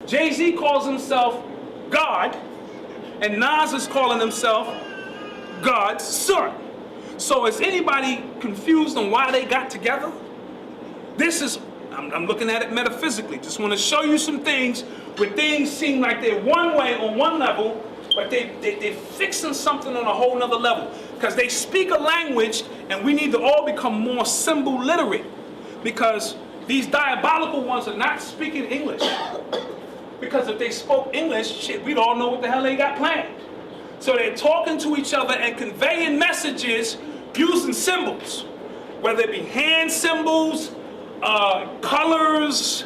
Jay-Z calls himself God, and Nas is calling himself God's son. So is anybody confused on why they got together? This is, I'm looking at it metaphysically. Just want to show you some things where things seem like they're one way on one level, but they're fixing something on a whole nother level. Because they speak a language, and we need to all become more symbol literate. Because these diabolical ones are not speaking English. Because if they spoke English, shit, we'd all know what the hell they got planned. So they're talking to each other and conveying messages using symbols. Whether it be hand symbols, colors,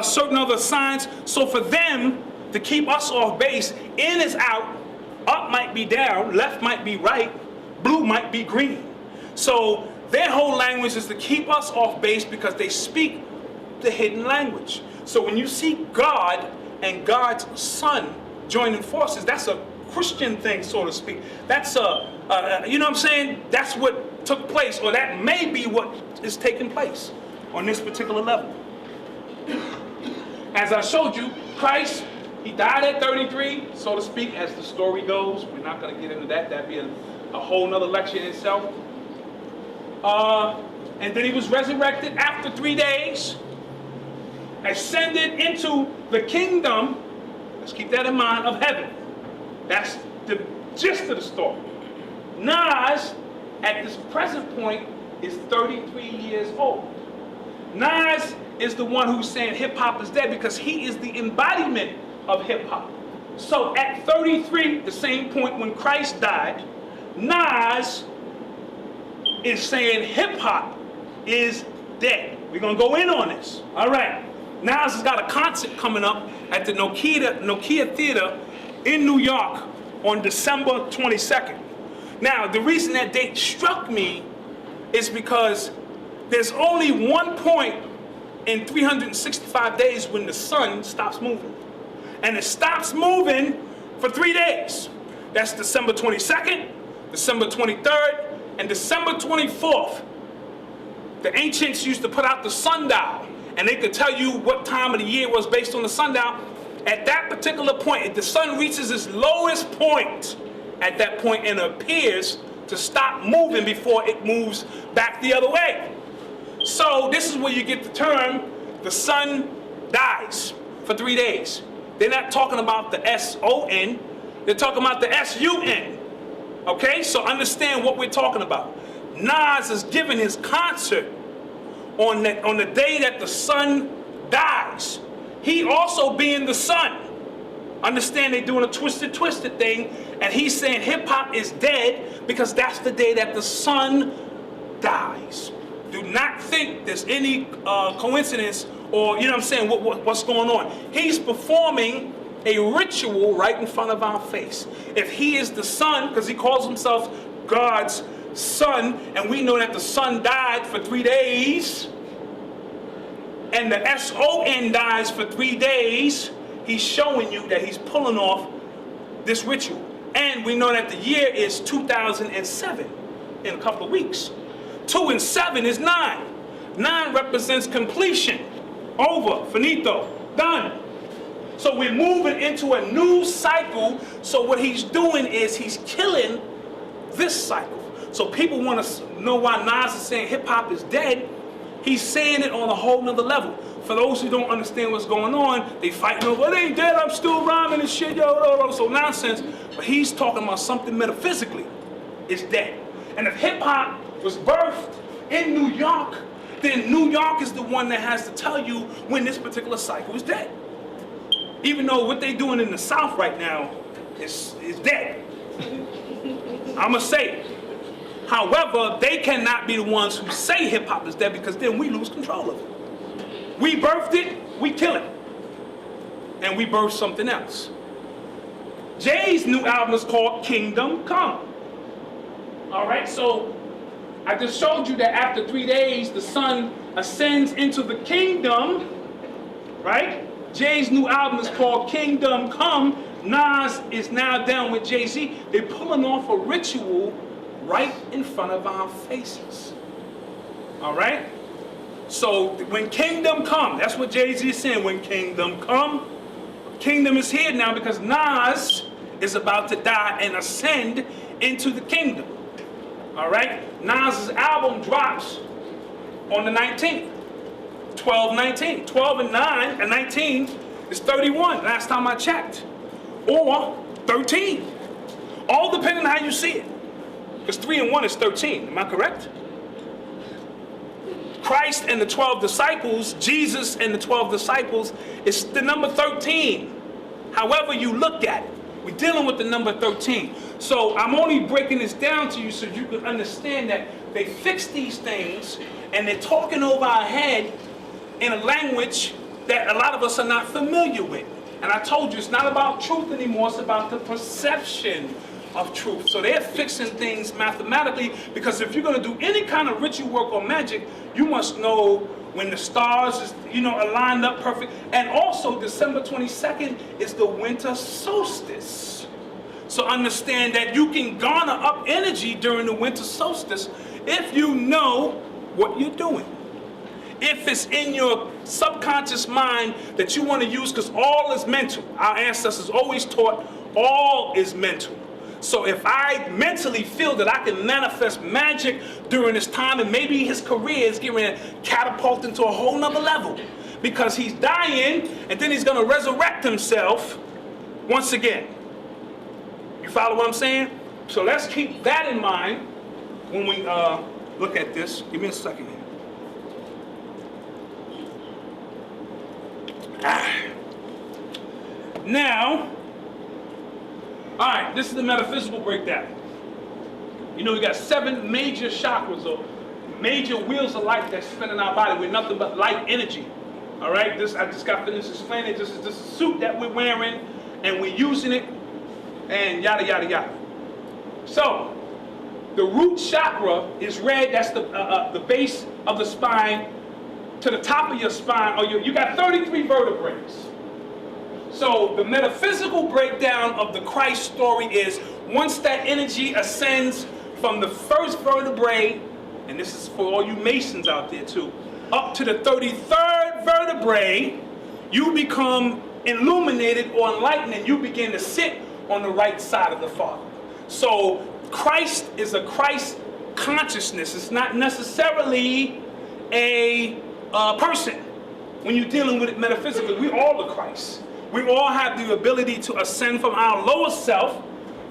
certain other signs. So for them to keep us off base, in is out, up might be down, left might be right, blue might be green. So their whole language is to keep us off base because they speak the hidden language. So when you see God and God's son joining forces, that's a Christian thing, so to speak. That's you know what I'm saying? That's what took place, or that may be what is taking place on this particular level. As I showed you, Christ, he died at 33, so to speak, as the story goes. We're not going to get into that. That'd be a whole nother lecture in itself. And then he was resurrected after 3 days, ascended into the kingdom, let's keep that in mind, of heaven. That's the gist of the story. Nas, at this present point, is 33 years old. Nas is the one who's saying hip-hop is dead because he is the embodiment of hip-hop. So at 33, the same point when Christ died, Nas is saying hip-hop is dead. We're going to go in on this. All right. Nas has got a concert coming up at the Nokia Theater in New York on December 22nd. Now, the reason that date struck me is because there's only one point in 365 days when the sun stops moving. And it stops moving for 3 days. That's December 22nd, December 23rd, and December 24th. The ancients used to put out the sundial, and they could tell you what time of the year was based on the sundial. At that particular point, if the sun reaches its lowest point at that point and appears to stop moving before it moves back the other way. So this is where you get the term, the sun dies for 3 days. They're not talking about the S-O-N, they're talking about the S-U-N. Okay, so understand what we're talking about. Nas is giving his concert on the day that the sun dies. He also being the sun. Understand they're doing a twisted thing, and he's saying hip-hop is dead because that's the day that the sun dies. Do not think there's any coincidence or, you know what I'm saying, what's going on. He's performing a ritual right in front of our face. If he is the son, because he calls himself God's son, and we know that the sun died for 3 days, and the S-O-N dies for 3 days, he's showing you that he's pulling off this ritual. And we know that the year is 2007 in a couple of weeks. 2 and 7 is 9. 9 represents completion. Over, finito, done. So we're moving into a new cycle. So what he's doing is he's killing this cycle. So people want to know why Nas is saying hip-hop is dead. He's saying it on a whole nother level. For those who don't understand what's going on, they fighting over, it ain't dead, I'm still rhyming and shit, so nonsense. But he's talking about something metaphysically. It's dead. And if hip-hop was birthed in New York, then New York is the one that has to tell you when this particular cycle is dead. Even though what they're doing in the South right now is dead. I'ma say it. However, they cannot be the ones who say hip-hop is dead because then we lose control of it. We birthed it, we kill it. And we birthed something else. Jay's new album is called Kingdom Come. All right, so I just showed you that after 3 days, the sun ascends into the kingdom, right? Jay's new album is called Kingdom Come. Nas is now down with Jay-Z. They're pulling off a ritual right in front of our faces. All right? So when kingdom come, that's what Jay-Z is saying. When kingdom come, kingdom is here now because Nas is about to die and ascend into the kingdom. All right? Nas's album drops on the 19th. 12/19. 12 and 9 and 19 is 31, last time I checked. Or 13. All depending on how you see it. Because 3 and 1 is 13. Am I correct? Christ and the 12 disciples, Jesus and the 12 disciples, is the number 13. However you look at it. We're dealing with the number 13. So I'm only breaking this down to you so you can understand that they fix these things and they're talking over our head in a language that a lot of us are not familiar with. And I told you, it's not about truth anymore, it's about the perception of truth. So they're fixing things mathematically, because if you're going to do any kind of ritual work or magic, you must know when the stars is, are lined up perfect. And also December 22nd is the winter solstice. So understand that you can garner up energy during the winter solstice if you know what you're doing. If it's in your subconscious mind that you want to use, because all is mental. Our ancestors always taught all is mental. So if I mentally feel that I can manifest magic during this time, and maybe his career is getting catapulted into a whole nother level because he's dying and then he's going to resurrect himself once again. You follow what I'm saying? So let's keep that in mind when we look at this. Give me a second here. Now, all right, this is the metaphysical breakdown. We got 7 major chakras, or major wheels of light that spin in our body with nothing but light energy. All right, I just got finished explaining. This is suit that we're wearing, and we're using it, and yada, yada, yada. So, the root chakra is red. That's the base of the spine to the top of your spine. Or you got 33 vertebrae. So the metaphysical breakdown of the Christ story is once that energy ascends from the first vertebrae, and this is for all you Masons out there too, up to the 33rd vertebrae, you become illuminated or enlightened and you begin to sit on the right side of the Father. So Christ is a Christ consciousness. It's not necessarily a person when you're dealing with it metaphysically. We're all the Christ. We all have the ability to ascend from our lower self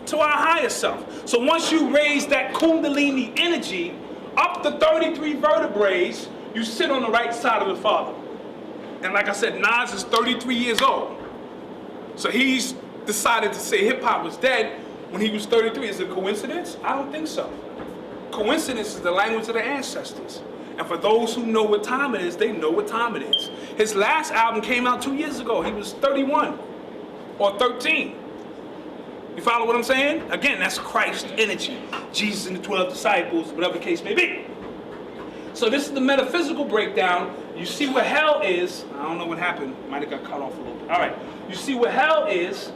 to our higher self. So once you raise that Kundalini energy up the 33 vertebrae, you sit on the right side of the Father. And like I said, Nas is 33 years old. So he's decided to say hip-hop was dead when he was 33. Is it a coincidence? I don't think so. Coincidence is the language of the ancestors. And for those who know what time it is, they know what time it is. His last album came out 2 years ago. He was 31 or 13. You follow what I'm saying? Again, that's Christ energy. Jesus and the 12 disciples, whatever the case may be. So this is the metaphysical breakdown. You see what hell is. I don't know what happened. Might have got cut off a little bit. All right. You see what hell is,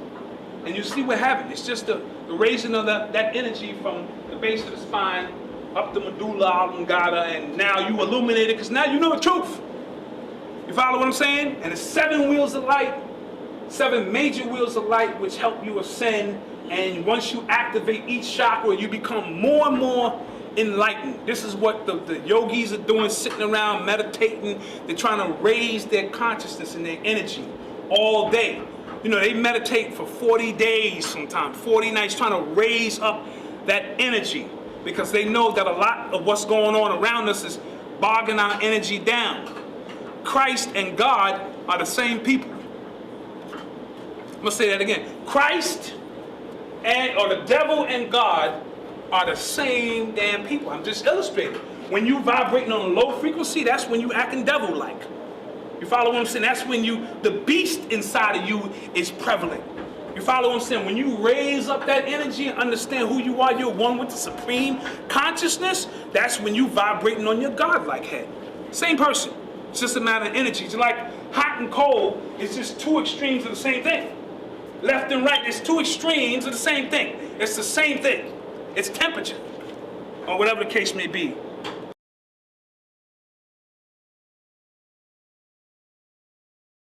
and you see what heaven. It's just the raising of that energy from the base of the spine up the medulla oblongata, and now you illuminated because now you know the truth. You follow what I'm saying? And it's 7 wheels of light, 7 major wheels of light which help you ascend, and once you activate each chakra, you become more and more enlightened. This is what the yogis are doing, sitting around meditating. They're trying to raise their consciousness and their energy all day. They meditate for 40 days sometimes, 40 nights, trying to raise up that energy, because they know that a lot of what's going on around us is bogging our energy down. Christ and God are the same people. I'm going to say that again. Christ or the devil and God are the same damn people. I'm just illustrating. When you vibrating on a low frequency, that's when you acting devil-like. You follow what I'm saying? That's when the beast inside of you is prevalent. You follow what I'm saying? When you raise up that energy and understand who you are, you're one with the supreme consciousness, that's when you vibrating on your God-like head. Same person. It's just a matter of energy. It's like hot and cold. It's just 2 extremes of the same thing. Left and right, it's 2 extremes of the same thing. It's the same thing. It's temperature, or whatever the case may be.